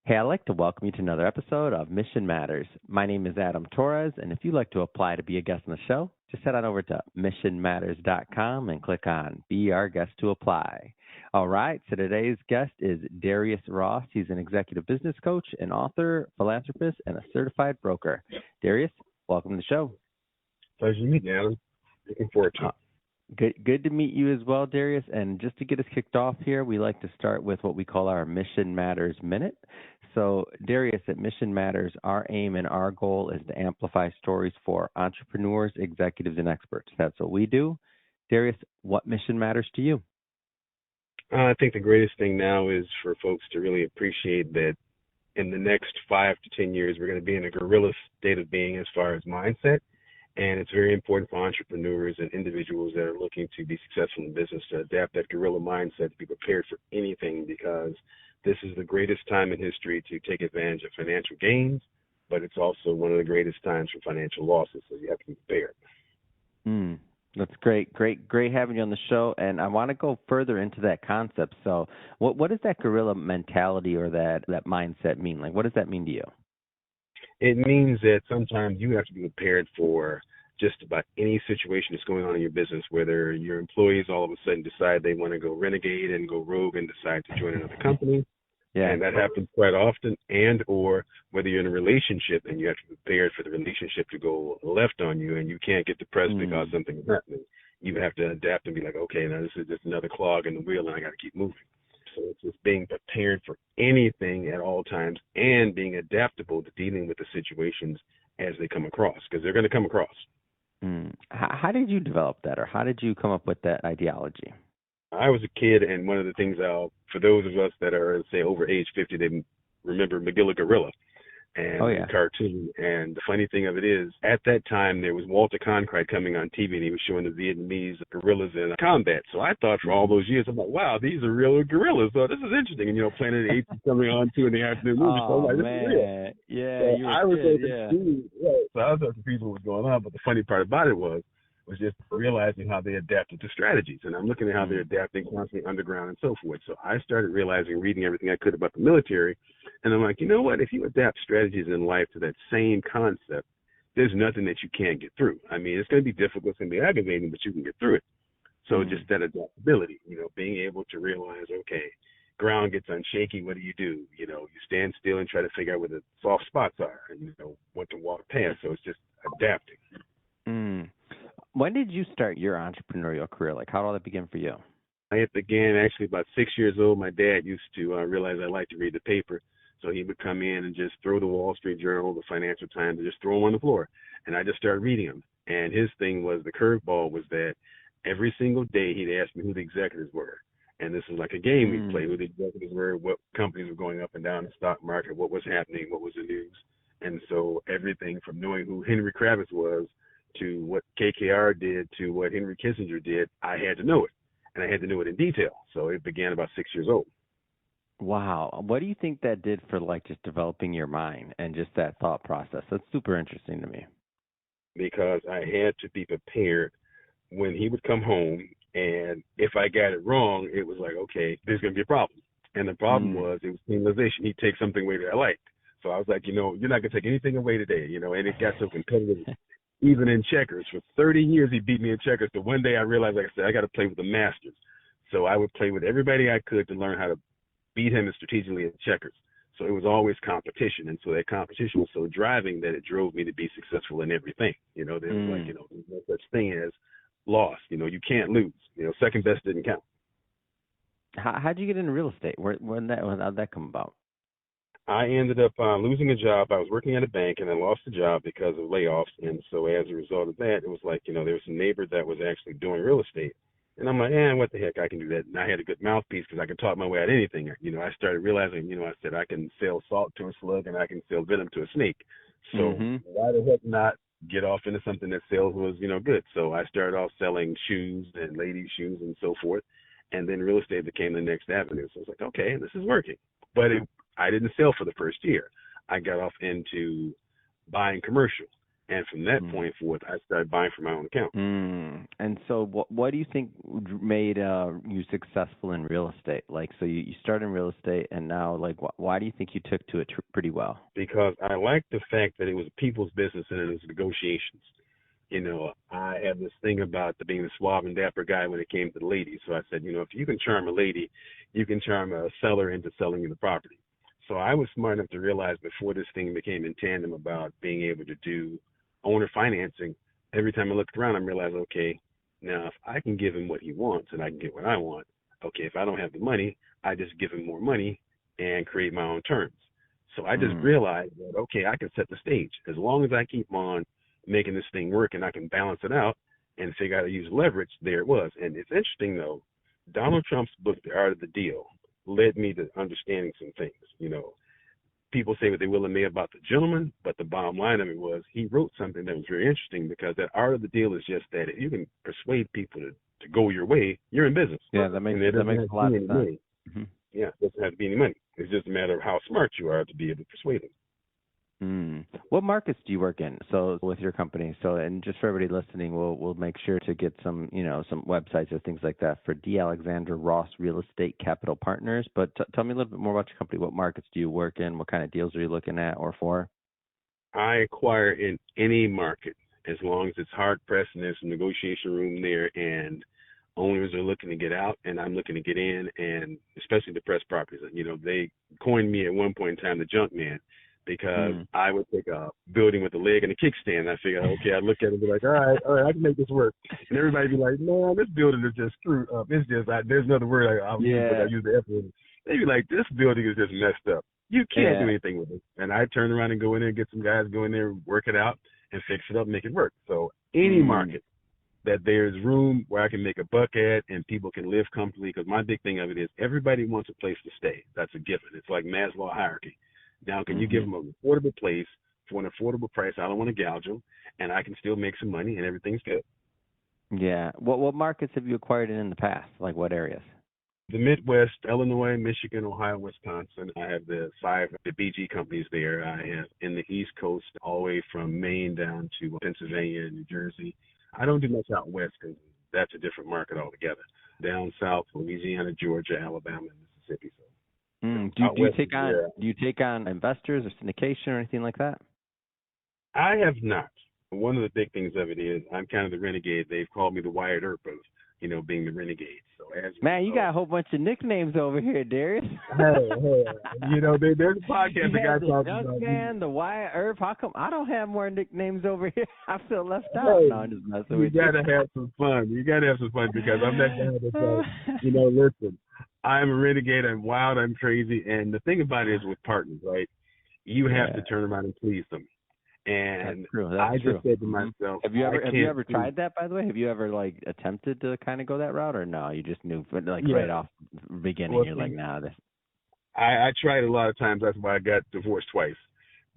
Hey, I'd like to welcome you to another episode of Mission Matters. My name is Adam Torres, and if you'd like to apply to be a guest on the show, just head on over to missionmatters.com and click on Be Our Guest to apply. All right, so today's guest is Darius Ross. He's an executive business coach, an author, philanthropist, and a certified broker. Darius, welcome to the show. Pleasure to meet you, Adam. Looking forward to it. Good to meet you as well, Darius. And just to get us kicked off here, we like to start with what we call our Mission Matters Minute. So, Darius, at Mission Matters, our aim and our goal is to amplify stories for entrepreneurs, executives, and experts. That's what we do. Darius, what mission matters to you? I think the greatest thing now is for folks to really appreciate that in the next 5 to 10 years, we're going to be in a guerrilla state of being as far as mindset. And it's very important for entrepreneurs and individuals that are looking to be successful in business to adapt that guerrilla mindset to be prepared for anything, because this is the greatest time in history to take advantage of financial gains, but it's also one of the greatest times for financial losses, so you have to be prepared. That's great having you on the show. And I want to go further into that concept. So what does that guerrilla mentality or that mindset mean? Like, what does that mean to you? It means that sometimes you have to be prepared for just about any situation that's going on in your business, whether your employees all of a sudden decide they want to go renegade and go rogue and decide to join another company. Yeah. And that happens quite often. And or whether you're in a relationship and you have to be prepared for the relationship to go left on you and you can't get depressed because something is happening. You have to adapt and be like, okay, now this is just another clog in the wheel and I got to keep moving. So it's just being prepared for anything at all times and being adaptable to dealing with the situations as they come across, because they're going to come across. How did you develop that, or how did you come up with that ideology? I was a kid, and one of the things, for those of us that are, say, over age 50, they remember Magilla Gorilla and the cartoon. And the funny thing of it is, at that time, there was Walter Cronkite coming on TV, and he was showing the Vietnamese guerrillas in combat. So I thought for all those years, I'm like, wow, these are real guerrillas. So this is interesting. And, Planet of the Apes is coming on, 2 in the afternoon movie. So I'm like, this is real. Yeah, so you were a kid, So I was so confused with what was going on. But the funny part about it was just realizing how they adapted to strategies. And I'm looking at how they're adapting constantly underground and so forth. So I started reading everything I could about the military. And I'm like, you know what? If you adapt strategies in life to that same concept, there's nothing that you can't get through. I mean, it's going to be difficult, it's going to be aggravating, but you can get through it. So just that adaptability, being able to realize, okay, ground gets unshaky, what do? You stand still and try to figure out where the soft spots are and, what to walk past. So it's just adapting. When did you start your entrepreneurial career? Like, how did all that begin for you? It began actually about 6 years old. My dad used to realize I liked to read the paper. So he would come in and just throw the Wall Street Journal, the Financial Times, and just throw them on the floor. And I just started reading them. And his thing was, the curveball was that every single day he'd ask me who the executives were. And this was like a game we'd play, who the executives were, what companies were going up and down the stock market, what was happening, what was the news. And so everything from knowing who Henry Kravitz was to what KKR did to what Henry Kissinger did, I had to know it. And I had to know it in detail. So it began about 6 years old. Wow. What do you think that did for, just developing your mind and just that thought process? That's super interesting to me. Because I had to be prepared when he would come home, and if I got it wrong, it was like, okay, there's going to be a problem. And the problem was, it was penalization. He'd take something away that I liked. So I was like, you're not going to take anything away today, and it got so competitive. Even in checkers, for 30 years, he beat me in checkers. So one day I realized, like I said, I got to play with the masters. So I would play with everybody I could to learn how to beat him strategically in checkers. So it was always competition. And so that competition was so driving that it drove me to be successful in everything. There was there's no such thing as loss. You can't lose. Second best didn't count. How'd you get into real estate? How'd that come about? I ended up losing a job. I was working at a bank, and I lost the job because of layoffs. And so as a result of that, it was like, there was a neighbor that was actually doing real estate. And I'm like, what the heck, I can do that. And I had a good mouthpiece because I could talk my way out of anything. I started realizing, I said I can sell salt to a slug and I can sell venom to a snake. So why the heck not get off into something that sales was, good. So I started off selling shoes and ladies' shoes and so forth. And then real estate became the next avenue. So I was like, okay, this is working. But I didn't sell for the first year. I got off into buying commercial. And from that point forth, I started buying for my own account. And so what do you think made you successful in real estate? Like, so you started in real estate, and now, like, why do you think you took to it pretty well? Because I liked the fact that it was people's business and it was negotiations. You know, I have this thing about being the suave and dapper guy when it came to the ladies. So I said, you know, if you can charm a lady, you can charm a seller into selling you the property. So I was smart enough to realize before this thing became in tandem about being able to do owner financing, every time I looked around, I realized, okay, now if I can give him what he wants and I can get what I want, okay, if I don't have the money, I just give him more money and create my own terms. So I just realized that, okay, I can set the stage. As long as I keep on making this thing work and I can balance it out and figure out how to use leverage, there it was. And it's interesting, though, Donald Trump's book, The Art of the Deal, led me to understanding some things. You know, people say what they will and may about the gentleman, but the bottom line of it was he wrote something that was very interesting, because that art of the deal is just that if you can persuade people to go your way, you're in business. Yeah, that makes a lot of sense. Mm-hmm. Yeah, it doesn't have to be any money. It's just a matter of how smart you are to be able to persuade them. What markets do you work in? So with your company, and just for everybody listening, we'll make sure to get some websites or things like that for D. Alexander Ross Real Estate Capital Partners. But tell me a little bit more about your company. What markets do you work in? What kind of deals are you looking at or for? I acquire in any market as long as it's hard pressed and there's some negotiation room there, and owners are looking to get out and I'm looking to get in, and especially depressed properties. You know, they coined me at one point in time the junk man, because I would take a building with a leg and a kickstand. I figured, okay, I'd look at it and be like, all right, I can make this work. And everybody be like, man, this building is just screwed up. It's just, there's another word I'll use, but I use the F word. They'd be like, this building is just messed up. You can't do anything with it. And I turn around and go in there and get some guys, go in there, work it out, and fix it up, make it work. So any market that there's room where I can make a buck at and people can live comfortably, because my big thing of it is everybody wants a place to stay. That's a given. It's like Maslow hierarchy. Now, can you give them an affordable place for an affordable price? I don't want to gouge them, and I can still make some money, and everything's good. Yeah. What markets have you acquired in the past? Like what areas? The Midwest, Illinois, Michigan, Ohio, Wisconsin. I have the BG companies there. I have in the East Coast, all the way from Maine down to Pennsylvania and New Jersey. I don't do much out west because that's a different market altogether. Down south, Louisiana, Georgia, Alabama, and Mississippi. So. Do you take on investors or syndication or anything like that? I have not. One of the big things of it is I'm kind of the renegade. They've called me the Wyatt Earp of, being the renegade. So you got a whole bunch of nicknames over here, Darius. hey, there's a podcast the guy talks about. Man, the Wyatt Earp. How come I don't have more nicknames over here? I feel left out. No, I'm just messing with you. You gotta have some fun. You gotta have some fun, because I'm that guy that's listen. I'm a renegade. I'm wild. I'm crazy. And the thing about it is with partners, right? You have to turn around and please them. And that's true. I just said to myself, have you ever tried that, by the way? Have you ever attempted to kind of go that route, or no? You just knew right off the beginning, you're like, nah, this. I tried a lot of times. That's why I got divorced twice.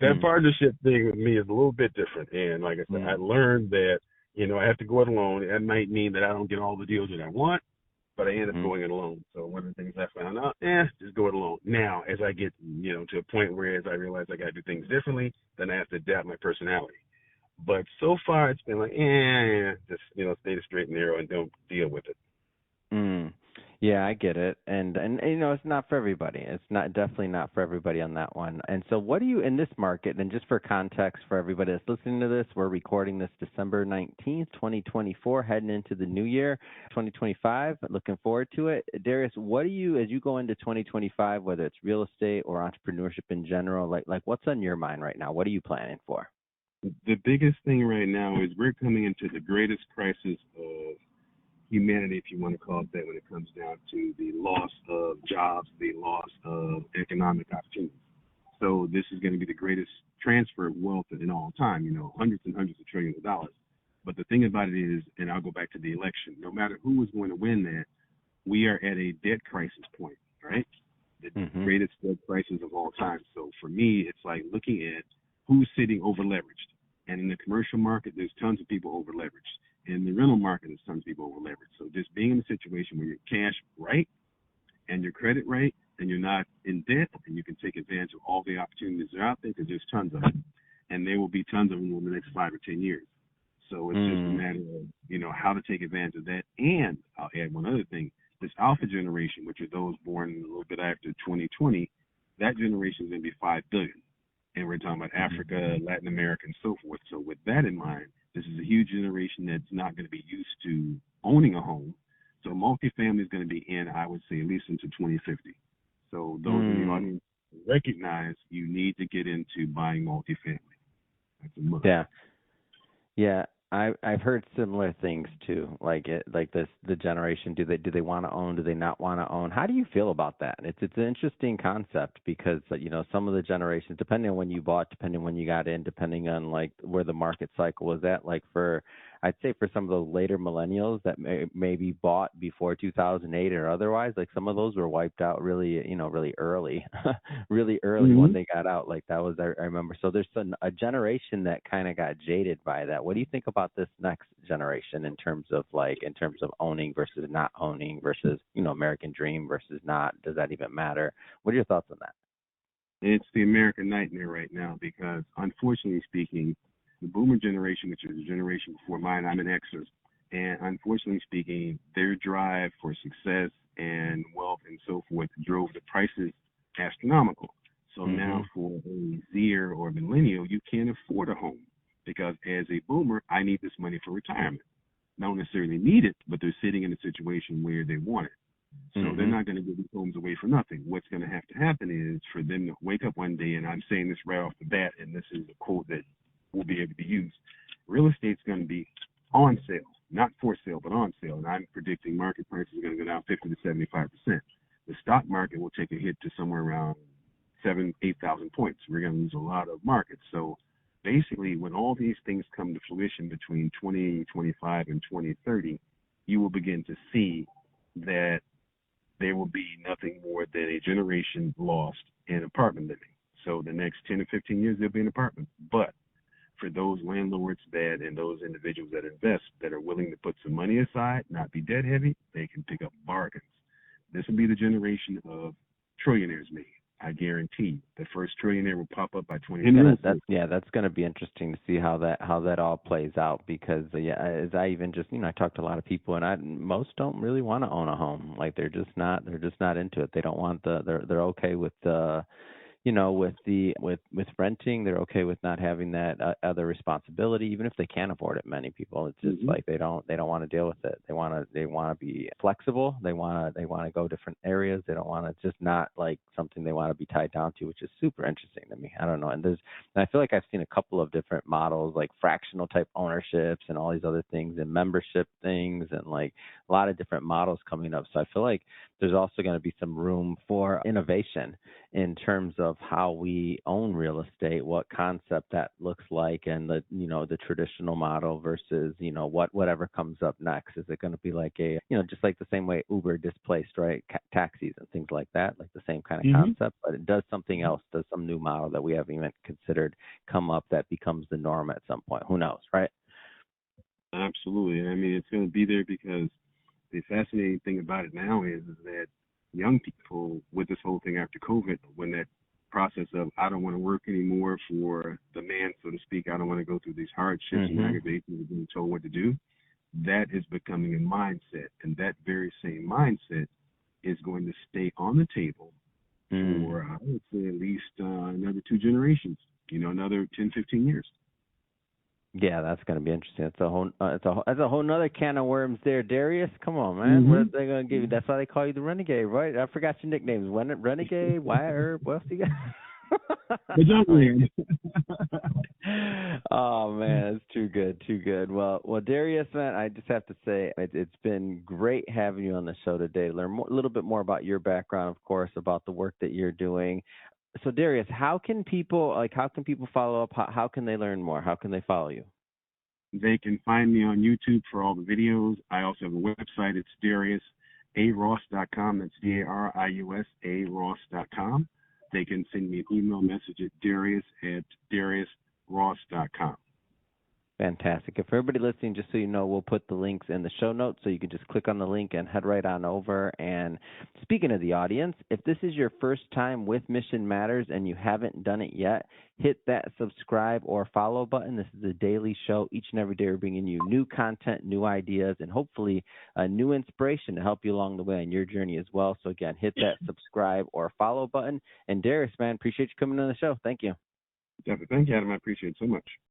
That partnership thing with me is a little bit different. And like I said, I learned that, I have to go it alone. That might mean that I don't get all the deals that I want, but I end up going it alone. So one of the things I found out, just go it alone. Now, as I get, to a point where as I realize I got to do things differently, then I have to adapt my personality. But so far, it's been like, just, stay the straight and narrow and don't deal with it. Yeah, I get it. And it's not for everybody. It's definitely not for everybody on that one. And so what do you, in this market, and just for context for everybody that's listening to this, we're recording this December 19th, 2024, heading into the new year, 2025. Looking forward to it. Darius, what do you, as you go into 2025, whether it's real estate or entrepreneurship in general, like what's on your mind right now? What are you planning for? The biggest thing right now is we're coming into the greatest crisis of humanity, if you want to call it that, when it comes down to the loss of jobs, the loss of economic opportunities. So this is going to be the greatest transfer of wealth in all time, hundreds and hundreds of trillions of dollars. But the thing about it is, and I'll go back to the election, no matter who is going to win that, we are at a debt crisis point, right? The greatest debt crisis of all time. So for me, it's like looking at who's sitting over leveraged. And in the commercial market, there's tons of people over leveraged. In the rental market, there's tons of people over leveraged. So just being in a situation where your cash right and your credit right, and you're not in debt, and you can take advantage of all the opportunities that are out there, because there's tons of them. and there will be tons of them over the next 5 or 10 years. So it's just a matter of, how to take advantage of that. And I'll add one other thing. This alpha generation, which are those born a little bit after 2020, that generation is going to be 5 billion. And we're talking about Africa, Latin America, and so forth. So with that in mind, this is a huge generation that's not going to be used to owning a home. So multifamily is going to be in, I would say, at least into 2050. So those in the audience recognize you need to get into buying multifamily. That's a must. Yeah. I've heard similar things too. The generation, do they want to own? Do they not want to own? How do you feel about that? It's an interesting concept because some of the generations, depending on when you bought, depending on when you got in, depending on where the market cycle was at. I'd say for some of the later millennials that maybe bought before 2008 or otherwise, some of those were wiped out really early, really early when they got out. That was, I remember. So there's a generation that kind of got jaded by that. What do you think about this next generation in terms of owning versus not owning versus, American dream versus not? Does that even matter? What are your thoughts on that? It's the American nightmare right now because, unfortunately speaking, the boomer generation, which is the generation before mine, I'm an Xer, and unfortunately speaking, their drive for success and wealth and so forth drove the prices astronomical. So now for a Zer or millennial, you can't afford a home because as a boomer, I need this money for retirement. I don't necessarily need it, but they're sitting in a situation where they want it. So they're not going to give these homes away for nothing. What's going to have to happen is for them to wake up one day, and I'm saying this right off the bat, and this is a quote that will be able to be used. Real estate's going to be on sale, not for sale, but on sale. And I'm predicting market prices are going to go down 50 to 75%. The stock market will take a hit to somewhere around 8,000 points. We're going to lose a lot of markets. So basically, when all these things come to fruition between 2025 and 2030, you will begin to see that there will be nothing more than a generation lost in apartment living. So the next 10 to 15 years, there'll be an apartment. But for those landlords and those individuals that invest that are willing to put some money aside, not be debt heavy, they can pick up bargains. This will be the generation of trillionaires made. I guarantee the first trillionaire will pop up by 2030. That's going to be interesting to see how that all plays out because as I even just I talked to a lot of people and most don't really want to own a home. They're just not into it. They don't want they're okay with the with renting. They're okay with not having that other responsibility, even if they can't afford it. Many people, it's just they don't want to deal with it. They want to be flexible. They want to go different areas. They don't want to just not something they want to be tied down to, which is super interesting to me. I don't know. And I feel like I've seen a couple of different models, like fractional type ownerships and all these other things and membership things and a lot of different models coming up. So I feel like there's also going to be some room for innovation in terms of how we own real estate, what concept that looks like, and the traditional model versus whatever comes up next. Is it going to be just like the same way Uber displaced taxis and things like that, the same kind of concept, but it does something else, does some new model that we haven't even considered come up that becomes the norm at some point. Who knows, right? Absolutely. I mean, it's going to be there because the fascinating thing about it now is that young people, with this whole thing after COVID, when that process of I don't want to work anymore for the man, so to speak, I don't want to go through these hardships and aggravations of being told what to do, that is becoming a mindset. And that very same mindset is going to stay on the table for, I would say, at least another 2 generations, another 10, 15 years. Yeah, that's going to be interesting. It's a whole nother can of worms there, Darius. Come on, man. What are they going to give you? That's why they call you the Renegade, right? I forgot your nicknames. Renegade, Wire, what else you got? The Juggler. Oh, man, it's too good. Well, Darius, man, I just have to say it's been great having you on the show today. Learn a little bit more about your background, of course, about the work that you're doing. So Darius, how can people follow up? How can they learn more? How can they follow you? They can find me on YouTube for all the videos. I also have a website. It's DariusARoss.com. That's DariusARoss.com. They can send me an email message at Darius@DariusRoss.com. Fantastic. And for everybody listening, just so you know, we'll put the links in the show notes so you can just click on the link and head right on over. And speaking of the audience, if this is your first time with Mission Matters and you haven't done it yet, hit that subscribe or follow button. This is a daily show. Each and every day we're bringing you new content, new ideas, and hopefully a new inspiration to help you along the way on your journey as well. So again, hit that subscribe or follow button. And Darius, man, appreciate you coming on the show. Thank you. Definitely. Thank you, Adam. I appreciate it so much.